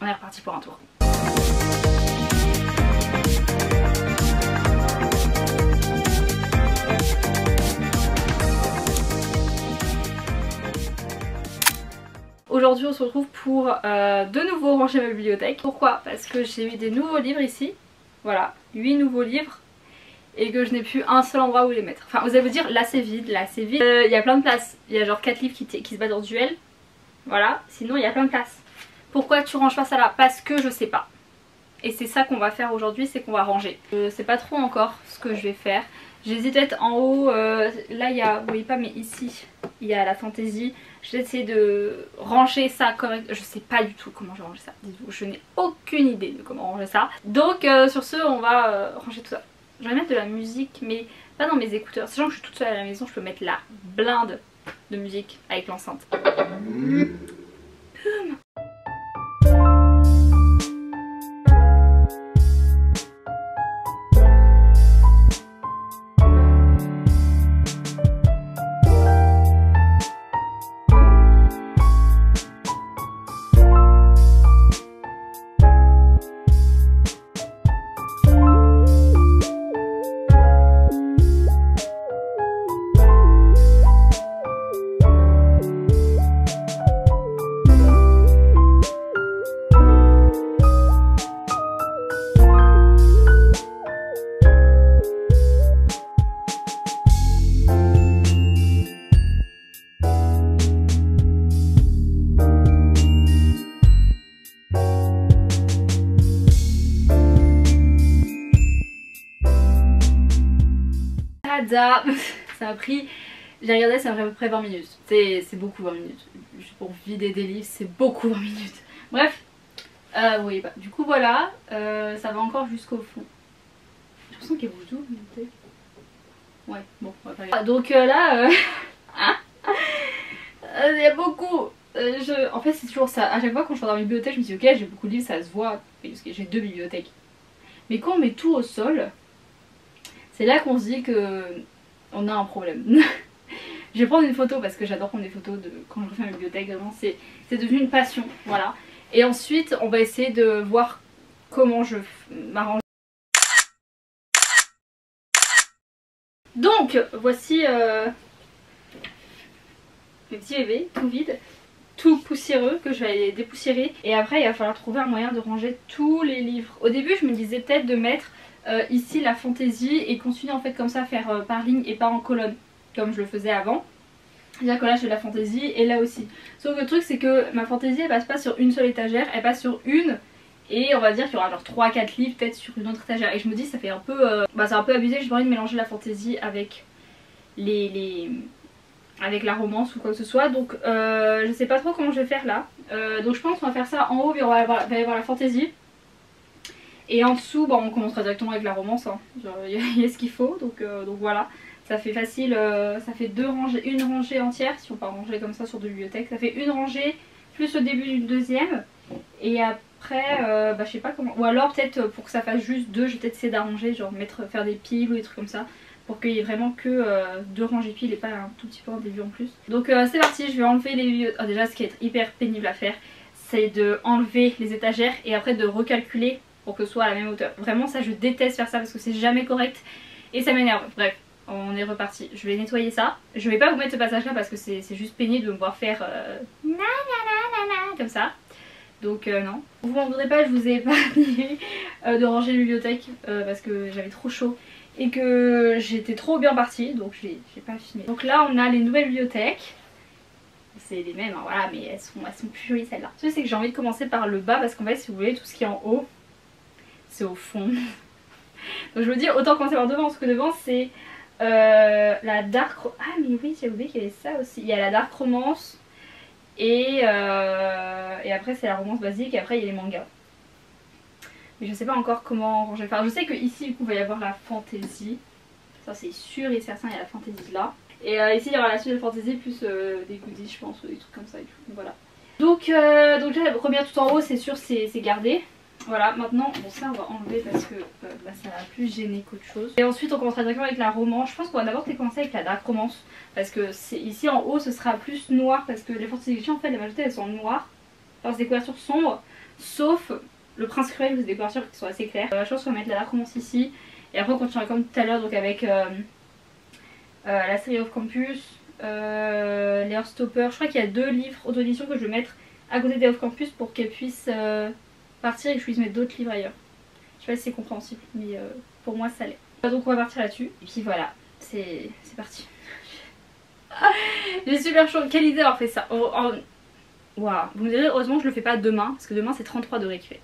on est reparti pour un tour. Aujourd'hui on se retrouve pour de nouveau ranger ma bibliothèque. Pourquoi? Parce que j'ai eu des nouveaux livres ici. Voilà, 8 nouveaux livres. Et que je n'ai plus un seul endroit où les mettre. Enfin vous allez vous dire là c'est vide, là c'est vide. Il y a plein de place. Il y a genre 4 livres qui se battent en duel. Voilà, sinon il y a plein de place. Pourquoi tu ranges pas ça là? Parce que je sais pas. Et c'est ça qu'on va faire aujourd'hui, c'est qu'on va ranger. Je sais pas trop encore ce que je vais faire. J'hésite peut-être en haut, là il y a, vous voyez pas mais ici il y a la fantaisie. Je vais essayer de ranger ça correctement. Je sais pas du tout comment je vais ranger ça. Dites-vous, je n'ai aucune idée de comment ranger ça. Donc sur ce on va ranger tout ça. Je vais mettre de la musique mais pas dans mes écouteurs. Sachant que je suis toute seule à la maison, je peux mettre la blinde de musique avec l'enceinte. Ça a pris, j'ai regardé, ça a pris à peu près 20 minutes. C'est beaucoup 20 minutes. Juste pour vider des livres, c'est beaucoup 20 minutes. Bref, oui, bah, du coup voilà, ça va encore jusqu'au fond. J'ai l'impression qu'elle bouge d'où? Ouais, bon, on va pas regarder. Donc là, il y a beaucoup. En fait, c'est toujours ça. À chaque fois quand je suis dans la bibliothèque, je me dis ok, j'ai beaucoup de livres, ça se voit. Parce que j'ai 2 bibliothèques. Mais quand on met tout au sol, c'est là qu'on se dit que on a un problème. Je vais prendre une photo parce que j'adore prendre des photos de quand je refais ma bibliothèque, vraiment c'est devenu une passion, voilà. Et ensuite on va essayer de voir comment je m'arrange. Donc voici mes petits bébés tout vides, tout poussiéreux que je vais aller dépoussiérer. Et après il va falloir trouver un moyen de ranger tous les livres. Au début je me disais peut-être de mettre ici la fantaisie et continuer en fait comme ça, faire par ligne et pas en colonne comme je le faisais avant. C'est-à-dire que là je fais la fantaisie et là aussi. Sauf que le truc c'est que ma fantaisie elle passe pas sur une seule étagère, elle passe sur une. Et on va dire qu'il y aura genre 3-4 livres peut-être sur une autre étagère. Et je me dis ça fait un peu c'est un peu abusé, j'ai pas envie de mélanger la fantaisie avec avec la romance ou quoi que ce soit. Donc je sais pas trop comment je vais faire là. Donc je pense qu'on va faire ça en haut, il va y avoir la fantaisie. Et en dessous, bon, on commencera directement avec la romance, hein. Il y a ce qu'il faut, donc voilà. Ça fait facile, ça fait une rangée entière, si on peut ranger comme ça sur 2 bibliothèques. Ça fait une rangée plus le début d'une deuxième. Et après, je sais pas comment. Ou alors peut-être pour que ça fasse juste 2, je vais peut-être essayer d'arranger, genre faire des piles ou des trucs comme ça. Pour qu'il y ait vraiment que 2 rangées piles et pas un tout petit peu en début en plus. Donc c'est parti, je vais enlever les bibliothèques. Oh, déjà ce qui est hyper pénible à faire, c'est de enlever les étagères et après de recalculer pour que ce soit à la même hauteur. Vraiment ça je déteste faire ça parce que c'est jamais correct et ça m'énerve. Bref, on est reparti. Je vais nettoyer ça. Je vais pas vous mettre ce passage là parce que c'est juste pénible de me voir faire comme ça. Donc non. Vous m'en voudrez pas, je vous ai épargné de ranger la bibliothèque parce que j'avais trop chaud et que j'étais trop bien partie, donc j'ai pas filmé. Donc là on a les nouvelles bibliothèques. C'est les mêmes, hein, voilà, mais elles sont plus jolies celles-là. Le truc c'est que j'ai envie de commencer par le bas parce qu'en fait si vous voulez tout ce qui est en haut c'est au fond. Donc je veux dire autant commencer par devant parce que devant c'est la dark... Ah mais oui j'ai oublié qu'il y avait ça aussi. Il y a la dark romance et après c'est la romance basique et après il y a les mangas. Mais je sais pas encore comment ranger. Enfin je sais que ici du coup il va y avoir la fantaisie. Ça c'est sûr et certain, il y a la fantaisie là. Et ici il y aura la suite de fantaisie plus des goodies je pense ou des trucs comme ça et tout. Voilà. Donc là la première tout en haut c'est sûr c'est gardé. Voilà, maintenant, bon ça on va enlever parce que ça va plus gêner qu'autre chose. Et ensuite on commencera directement avec la romance. Je pense qu'on va d'abord commencer avec la dark romance. Parce que ici en haut ce sera plus noir. Parce que les fantasy fiction en fait la majorité elles sont noires. Enfin c'est des couvertures sombres. sauf le Prince Cruel, vous des couvertures qui sont assez claires. Je pense qu'on va mettre la Dark Romance ici, et après on continuera comme tout à l'heure, donc avec la série Off Campus, les Heartstopper. Je crois qu'il y a 2 livres auto-édition que je vais mettre à côté des Off Campus pour qu'elles puissent partir et que je puisse mettre d'autres livres ailleurs. Je sais pas si c'est compréhensible, mais pour moi ça l'est. Donc on va partir là-dessus, et puis voilà, c'est parti. J'ai super chaud, quelle idée d'avoir fait ça. Waouh. Vous me direz, heureusement je le fais pas demain, parce que demain c'est 33 degrés qu'il fait.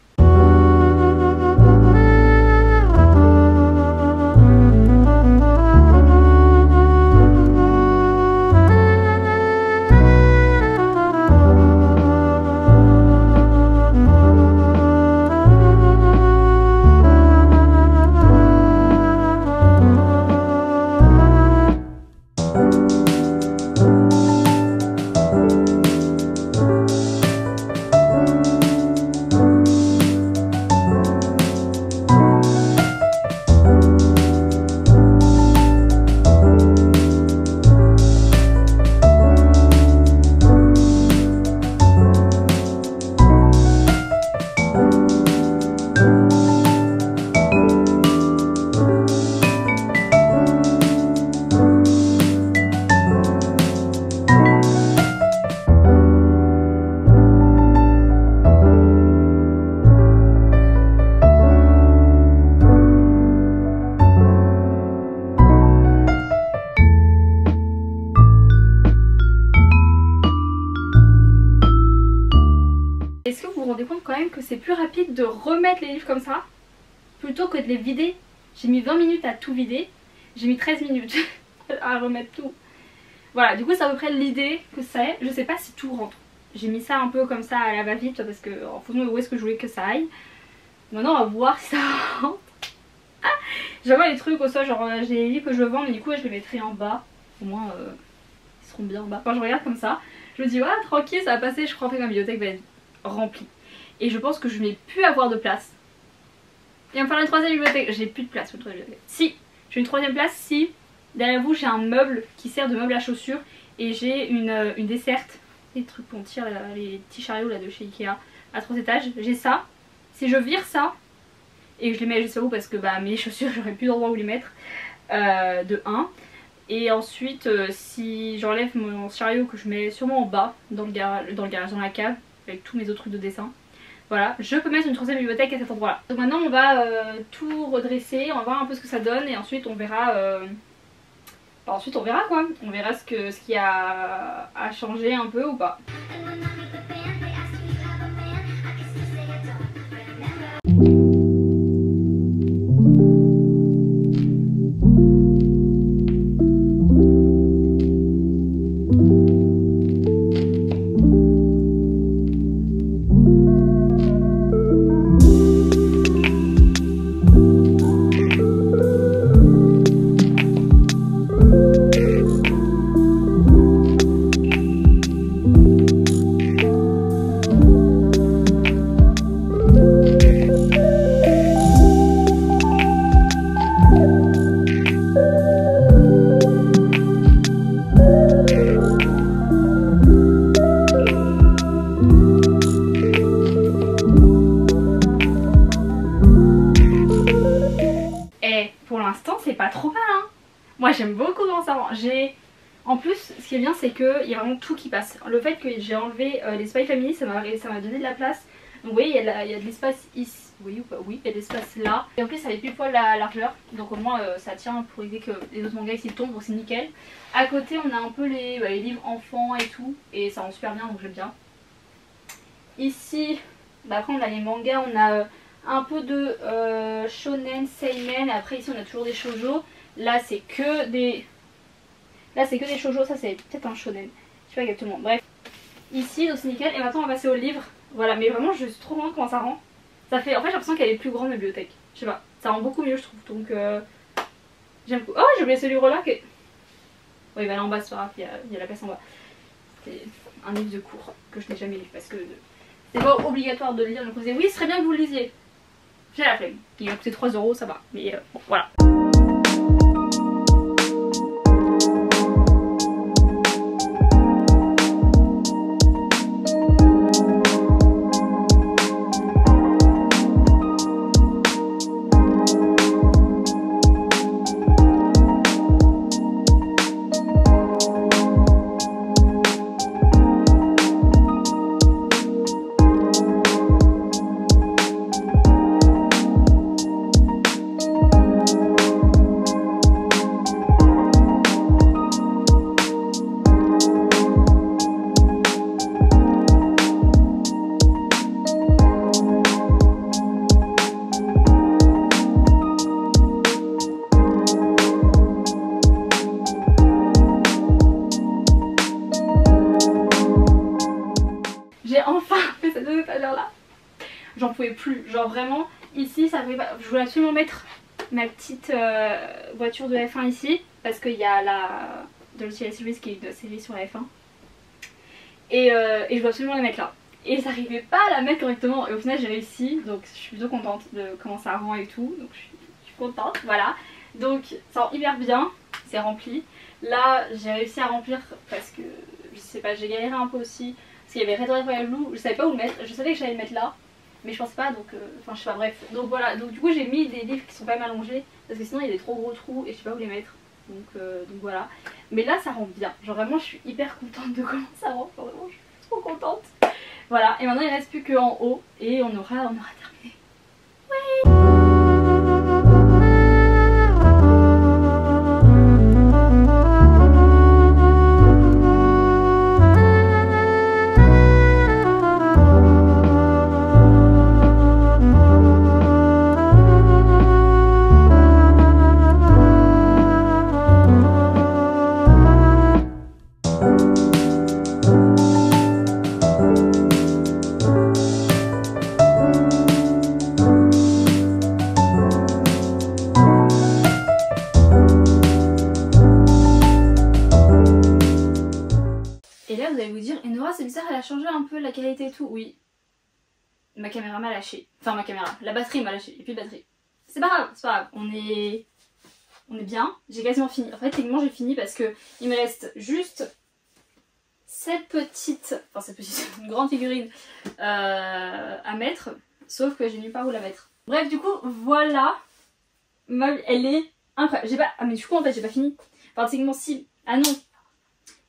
Est-ce que vous vous rendez compte quand même que c'est plus rapide de remettre les livres comme ça plutôt que de les vider? J'ai mis 20 minutes à tout vider, j'ai mis 13 minutes à remettre tout. Voilà, du coup c'est à peu près l'idée que c'est. Je sais pas si tout rentre. J'ai mis ça un peu comme ça à la va-vite parce que en fonction de où est-ce que je voulais que ça aille. Maintenant on va voir si ça rentre. J'avais les trucs au sol, genre j'ai les livres que je vends mais du coup je les mettrai en bas. Au moins ils seront bien en bas. Quand je regarde comme ça, je me dis ouais tranquille ça va passer, je crois que ma bibliothèque va être remplie. Et je pense que je vais plus avoir de place. Il va me faire une 3e bibliothèque. J'ai plus de place pour une 3e bibliothèque. Si, j'ai une 3e place si derrière vous j'ai un meuble qui sert de meuble à chaussures et j'ai une desserte. Les trucs qu'on tire, les petits chariots là de chez Ikea à 3 étages. J'ai ça. Si je vire ça et que je les mets je sais où parce que bah mes chaussures j'aurais plus d'endroit où les mettre. De 1. Et ensuite si j'enlève mon chariot que je mets sûrement en bas dans le garage, dans la cave avec tous mes autres trucs de dessin. Voilà, je peux mettre une 3e bibliothèque à cet endroit là. Donc maintenant on va tout redresser, on va voir un peu ce que ça donne et ensuite on verra quoi. On verra ce qu'il y a à changer un peu ou pas. Pas trop mal hein. Moi j'aime beaucoup comment ça rend. En plus ce qui est bien c'est qu'il y a vraiment tout qui passe. Le fait que j'ai enlevé les Spy Family ça m'a donné de la place. Donc vous voyez il y a de l'espace ici. Oui ou pas? Oui, il y a de l'espace là. Et en plus ça fait pile poil la largeur. Donc au moins ça tient pour éviter que les autres mangas s'ils tombent, donc c'est nickel. À côté on a un peu les livres enfants et tout. Et ça rend super bien donc j'aime bien. Ici bah, après on a les mangas, on a un peu de shonen, seinen, après ici on a toujours des shoujo. Là c'est que des shoujo, ça c'est peut-être un shonen, je sais pas exactement, bref. Ici donc c'est nickel et maintenant on va passer au livre. Voilà mais vraiment je suis trop contente comment ça rend. Ça fait, en fait j'ai l'impression qu'elle est plus grande la bibliothèque, je sais pas, ça rend beaucoup mieux je trouve donc j'aime beaucoup. Oh j'ai oublié ce livre là que... Oui il va aller en bas c'est pas grave, il y a la place en bas. C'est un livre de cours que je n'ai jamais lu parce que c'est pas obligatoire de le lire donc vous dites oui ce serait bien que vous le lisiez. J'ai la flemme. Il a coûté 3 € ça va. Mais bon, voilà. enfin fait ces 2 étagères là. J'en pouvais plus, genre vraiment ici ça pouvait pas. Je voulais absolument mettre ma petite voiture de F1 ici parce qu'il y a la Dolce Series qui est une série sur la F1 et je voulais absolument la mettre là. Et j'arrivais pas à la mettre correctement et au final j'ai réussi, donc je suis plutôt contente de comment ça rend et tout, donc je suis contente, voilà. Donc ça rend hyper bien, c'est rempli. Là j'ai réussi à remplir parce que je sais pas, j'ai galéré un peu aussi parce qu'il y avait Red Red Royal Blue, je savais pas où le mettre, je savais que j'allais le mettre là mais je pensais pas, donc enfin je sais pas, bref. Donc voilà, donc du coup j'ai mis des livres qui sont quand même allongés parce que sinon il y a des trop gros trous et je sais pas où les mettre, donc voilà. Mais là ça rend bien, genre vraiment je suis hyper contente de comment ça rend, genre, vraiment je suis trop contente. Voilà, et maintenant il reste plus qu'en haut et on aura terminé. Vous allez vous dire, et Nora c'est bizarre, elle a changé un peu la qualité et tout. Oui, ma caméra m'a lâché, enfin ma caméra, la batterie m'a lâché, et puis de batterie. C'est pas grave, c'est pas grave, on est bien, j'ai quasiment fini. En fait techniquement j'ai fini parce que il me reste juste cette petite, une grande figurine à mettre, sauf que j'ai nulle part où la mettre. Bref du coup voilà, elle est incroyable. J'ai pas, ah mais du coup en fait j'ai pas fini. Enfin techniquement si, ah non.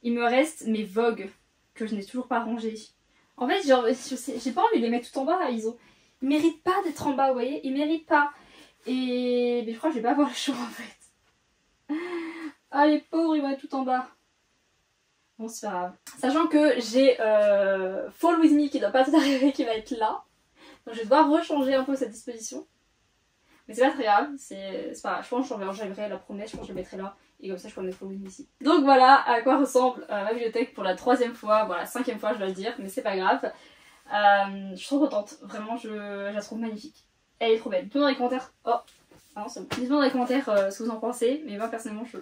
Il me reste mes Vogue que je n'ai toujours pas rangés. En fait, genre, j'ai pas envie de les mettre tout en bas. Ils méritent pas d'être en bas, vous voyez. Ils méritent pas. Et mais je crois que je vais pas avoir le choix en fait. Ah les pauvres, ils vont être tout en bas. Bon, c'est pas grave. Sachant que j'ai Fall With Me qui doit pas tout arriver, qui va être là. Donc je vais devoir rechanger un peu cette disposition. Mais c'est pas très grave, c'est pas grave. Je pense que j'enlèverai la promesse, je pense que je le mettrai là. Et comme ça je peux mettre Fall With Me ici. Donc voilà à quoi ressemble ma bibliothèque pour la 3e fois. Voilà, 5e fois je dois le dire, mais c'est pas grave. Je suis trop contente, vraiment je la trouve magnifique. Elle est trop belle. Dites-moi dans les commentaires. Oh, ah non, c'est bon. Dites-moi dans les commentaires ce que vous en pensez. Mais moi personnellement je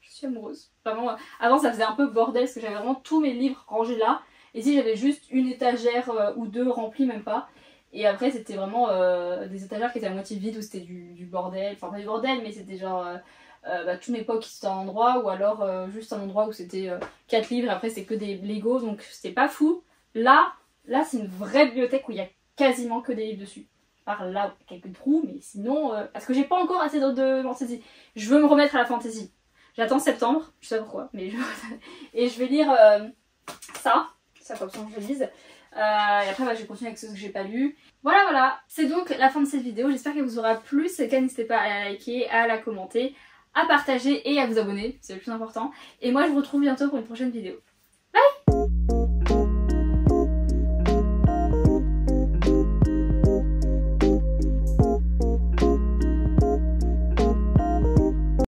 suis amoureuse. Vraiment, avant ça faisait un peu bordel parce que j'avais vraiment tous mes livres rangés là. Et ici j'avais juste une étagère ou 2 remplies, même pas. Et après c'était vraiment des étagères qui étaient à moitié vides où c'était du bordel. Enfin pas du bordel mais c'était genre tous mes pocs qui étaient à un endroit ou alors juste un endroit où c'était 4 livres et après c'était que des Lego donc c'était pas fou. Là c'est une vraie bibliothèque où il y a quasiment que des livres dessus. Par là quelques trous mais sinon parce que j'ai pas encore assez de fantasy. Je veux me remettre à la fantasy. J'attends septembre, je sais pas pourquoi mais et je vais lire ça comme ça je le lise. Et après bah, je vais continuer avec ce que j'ai pas lu. Voilà, c'est donc la fin de cette vidéo, j'espère qu'elle vous aura plu, c'est le cas n'hésitez pas à la liker, à la commenter, à partager et à vous abonner, c'est le plus important. Et moi je vous retrouve bientôt pour une prochaine vidéo. Bye!